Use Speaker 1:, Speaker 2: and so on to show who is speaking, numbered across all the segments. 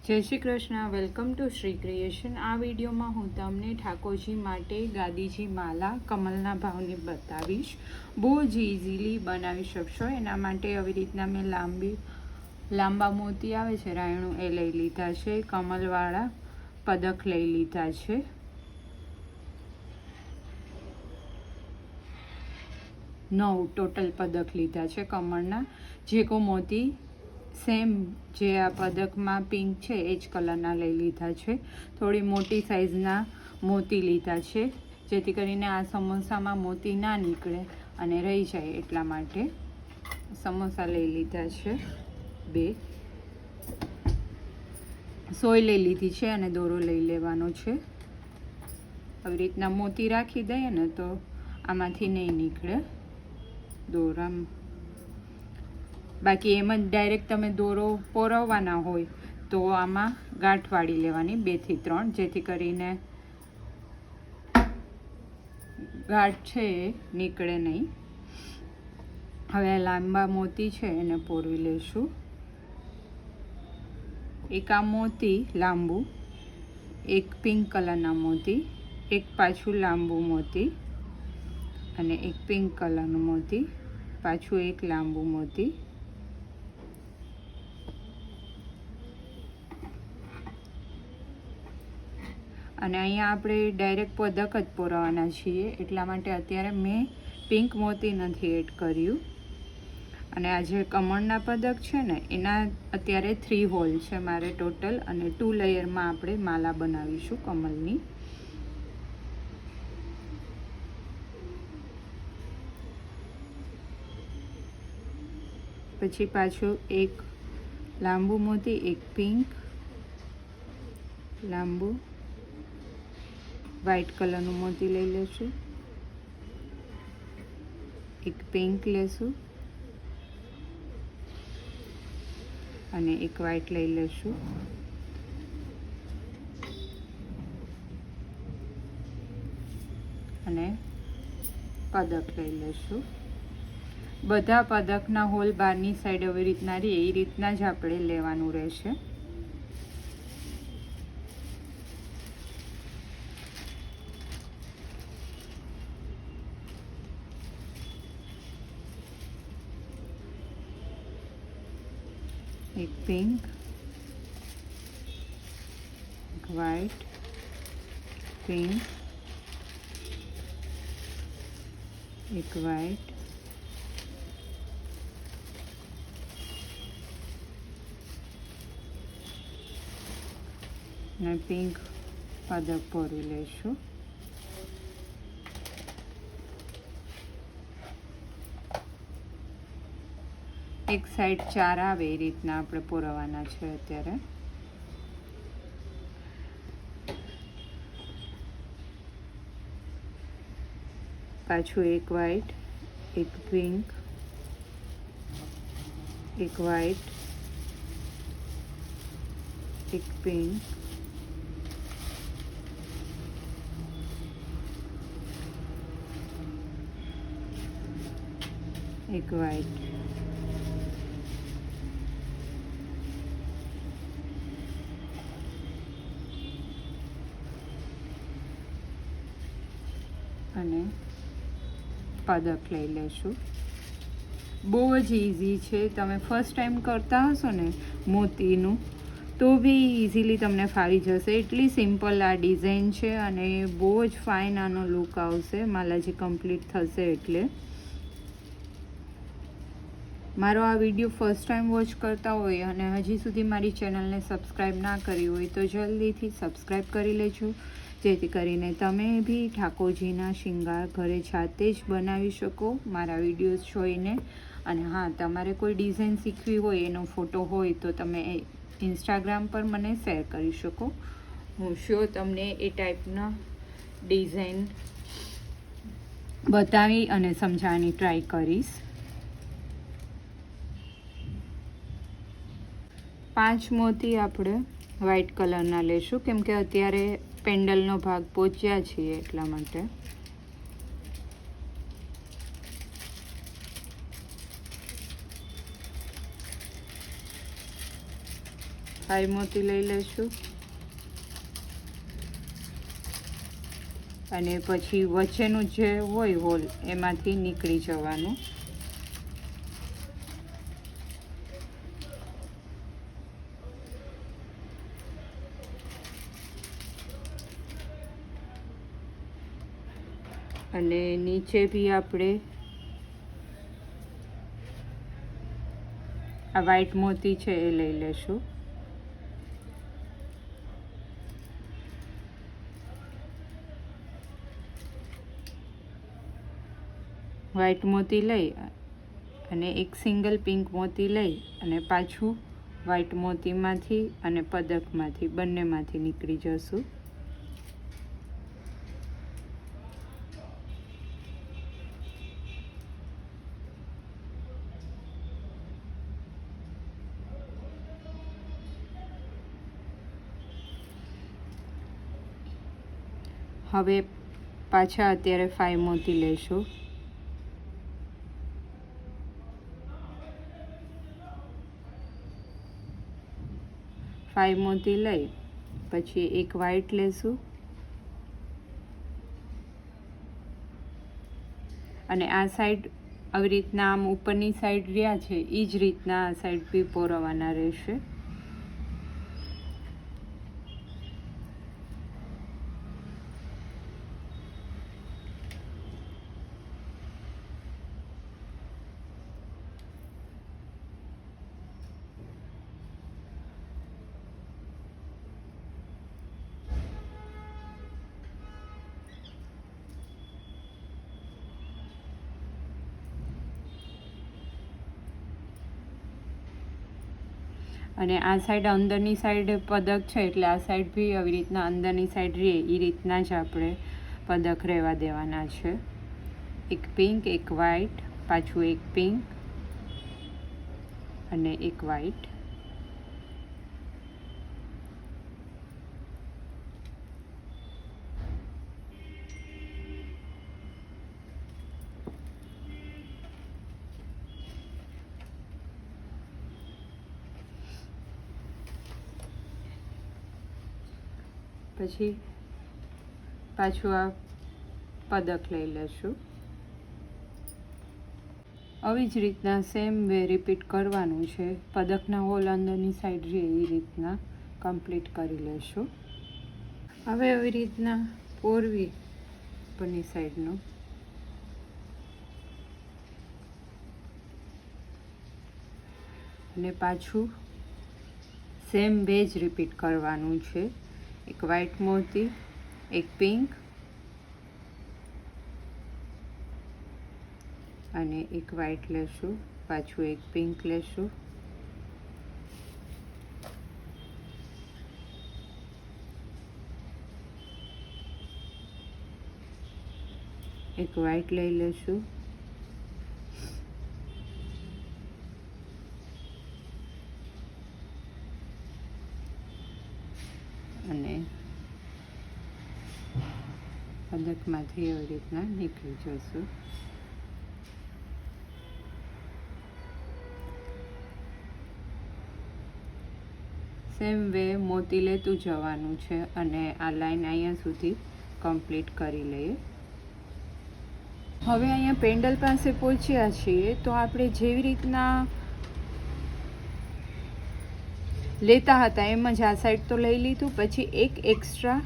Speaker 1: જય Shri Krishna. Welcome to Shri creation. આ વિડીયોમાં હું તમને ઠાકોરજી માટે ગાદીજી માલા કમલના ભાવની બતાવીશ. બહુ જ ઇઝીલી બનાવી શકશો. એના માટે આવી રીતના મેં લાંબા મોતી આવે છે રાયણું એ લઈ લીધા છે. કમલવાળા પદક લઈ લીધા છે. ટોટલ પદક લીધા છે કમળના. જે કો મોતી સેમ જે આ પદકમાં પિંક છે એ જ કલરના લઈ લીધા છે. થોડી મોટી સાઇઝના મોતી લીધા છે જેથી કરીને આ સમોસામાં મોતી ના નીકળે અને રહી જાય એટલા માટે સમોસા લઈ લીધા છે. 2 સોય લઈ લીધી છે અને દોરો લઈ લેવાનો છે. આવી રીતના મોતી રાખી દઈએ ને તો આમાંથી નહીં નીકળે દોરા. બાકી એમ જ ડાયરેક્ટ તમે દોરો પોરવવાના હોય તો આમાં ગાંઠ વાળી લેવાની 2 થી 3 જેથી કરીને ગાંઠ છે એ નીકળે નહીં. હવે લાંબા મોતી છે એને પોરવી લઈશું. એક આ મોતી લાંબુ, એક પિંક કલરના મોતી, એક પાછું લાંબુ મોતી અને એક પિંક કલરનું મોતી, પાછું એક લાંબુ મોતી. અને અહીંયા આપણે ડાયરેક્ટ પદક જ પોરવવાના છીએ એટલા માટે અત્યારે મેં પિંક મોતી નથી એડ કર્યું. અને આ જે કમળના પદક છે ને એના અત્યારે 3 હોલ છે મારે ટોટલ, અને 2 લેયરમાં આપણે માલા બનાવીશું કમળની. પછી પાછું એક લાંબુ મોતી, એક પિંક લાંબુ વ્હાઈટ કલરનું મોતી લઈ લેશું, એક પિંક લેશું અને એક વ્હાઈટ લઈ લેશું. અને પદક લઈ લેશું. બધા પદકના હોલ બહારની સાઈડ આવી રીતના રહે એ રીતના જ આપણે લેવાનું રહેશે. એક પિંક, એક વ્હાઈટ, પિંક, એક વ્હાઈટ, અને પિંક પદક પોરી લઈશું. એક સાઈડ 4 આવે એ રીતના આપણે પોરવવાના છે અત્યારે. પાછું એક વ્હાઈટ, એક પિંક, એક વ્હાઈટ, એક પિંક, એક વ્હાઈટ, અને પદક લઈ લેશું. બહુ જ ઇઝી છે. તમે ફર્સ્ટ ટાઈમ કરતા હશો ને મોતીનું તો બી ઇઝીલી તમને ફાવી જશે. એટલી સિમ્પલ આ ડિઝાઇન છે અને બહુ જ ફાઇન આનો લુક આવશે માલાજી કમ્પ્લીટ થશે એટલે. મારો આ વિડીયો ફર્સ્ટ ટાઈમ વોચ કરતા હોય અને હજી સુધી મારી ચેનલને સબસ્ક્રાઈબ ના કરી હોય તો જલ્દીથી સબસ્ક્રાઈબ કરી લેજો જેથી કરીને તમે બી ઠાકોરજીના શિંગાર ઘરે જાતે જ બનાવી શકો મારા વિડીયોઝ જોઈને. અને હા, તમારે કોઈ ડિઝાઇન શીખવી હોય એનો ફોટો હોય તો તમે ઇન્સ્ટાગ્રામ પર મને શેર કરી શકો. હું શ્યોર તમને એ ટાઈપના ડિઝાઇન બતાવી અને સમજાવવાની ટ્રાય કરીશ. 5 મોતી આપણે વ્હાઈટ કલરના લેશું કેમ કે અત્યારે પેન્ડલનો ભાગ પહોંચ્યા છીએ એટલા માટે. 5 મોતી લઈ લેશું અને પછી વચ્ચેનું જે હોય હોલ એમાંથી નીકળી જવાનું. અને નીચે બી આપણે આ વ્હાઈટ મોતી છે એ લઈ લેશું. વ્હાઈટ મોતી લઈ અને એક સિંગલ પિંક મોતી લઈ અને પાછું વ્હાઈટ મોતીમાંથી અને પદકમાંથી બંનેમાંથી નીકળી જશું. હવે પાછા અત્યારે 5 મોતી લઈશું. મોતી લઈ પછી એક વ્હાઈટ લેશું અને આ સાઈડ આવી રીતના આમ ઉપરની સાઈડ રહ્યા છે એ જ રીતના આ સાઈડ બી પોરવવાના રહેશે. અને આ સાઈડ અંદરની સાઈડ પદક છે એટલે આ સાઈડ બી આવી રીતના અંદરની સાઈડ રહે એ રીતના જ આપણે પદક રહેવા દેવાના છે. એક પિંક, એક વ્હાઈટ, પાછું એક પિંક અને એક વ્હાઈટ. પછી પાછું આ પદક લઈ લેશું. આવી જ રીતના સેમ વે રિપીટ કરવાનું છે. પદકના હોલ અંદરની સાઈડ રહે એ રીતના કમ્પ્લીટ કરી લેશું. હવે આવી રીતના પોરવી ઉપરની સાઈડનું અને પાછું સેમ વે જ રિપીટ કરવાનું છે. એક વ્હાઈટ મોતી, એક પિંક અને એક વ્હાઈટ લેશું, પાછું એક પિંક લેશું, એક વ્હાઈટ લઈ લેશું અને પદકમાંથી એવી રીતના નીકળી જશું. સેમ વે મોતી લેતું જવાનું છે અને આ લાઈન અહીંયા સુધી કમ્પ્લીટ કરી લઈએ. હવે અહીંયા પેન્ડલ પાસે પહોંચ્યા છીએ તો આપણે જેવી રીતના લેતા હતા એમ જ આ સાઈડ તો લઈ લીધું. પછી એક એક્સ્ટ્રા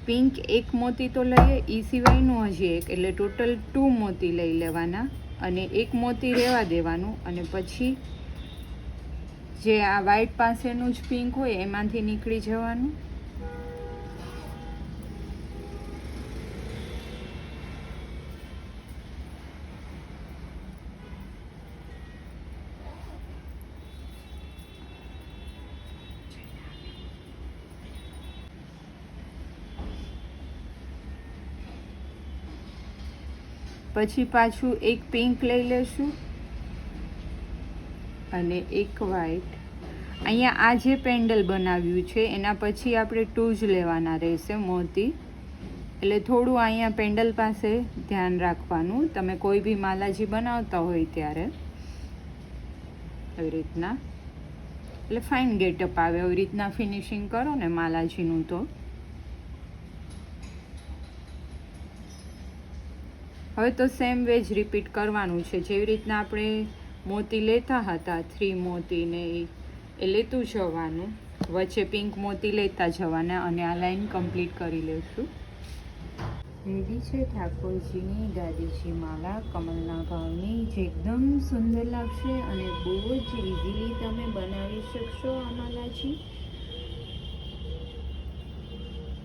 Speaker 1: પિંક એક મોતી તો લઈએ, એ સિવાયનું હજી એક, એટલે ટોટલ 2 મોતી લઈ લેવાના અને એક મોતી રહેવા દેવાનું અને પછી જે આ વ્હાઈટ પાસેનું જ પિંક હોય એમાંથી નીકળી જવાનું. પછી પાછું એક પિંક લઈ લેશું અને એક વ્હાઈટ. અહીંયા આ જે પેન્ડલ બનાવ્યું છે એના પછી આપણે 2 જ લેવાના રહેશે મોતી, એટલે થોડું અહીંયા પેન્ડલ પાસે ધ્યાન રાખવાનું. તમે કોઈ બી માલાજી બનાવતા હોય ત્યારે આવી રીતના એટલે ફાઇન ગેટઅપ આવે. આવી રીતના ફિનિશિંગ કરો ને માલાજીનું તો. હવે તો સેમ વેજ રિપીટ કરવાનું છે. જેવી રીતના આપણે મોતી લેતા હતા 3 મોતીને એ લેતું જવાનું, વચ્ચે પિંક મોતી લેતા જવાના અને આ લાઈન કમ્પ્લીટ કરી લઈશું. રેડી છે ઠાકોરજીની દાદીજી માલા કમલના ભાવની, જે એકદમ સુંદર લાગશે અને બહુ જ ઇઝીલી તમે બનાવી શકશો આ માલાજી.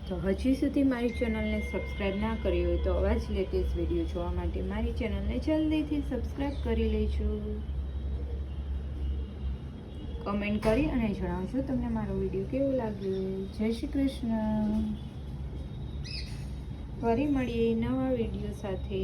Speaker 1: તો હજી સુધી મારી ચેનલને સબસ્ક્રાઈબ ના કરી હોય તો આવા જ લેટેસ્ટ વિડીયો જોવા માટે મારી ચેનલને જલ્દીથી સબસ્ક્રાઈબ કરી લેજો. કમેન્ટ કરી અને જણાવજો તમને મારો વિડીયો કેવો લાગ્યો. જય શ્રી કૃષ્ણ. ફરી મળીએ નવા વિડીયો સાથે.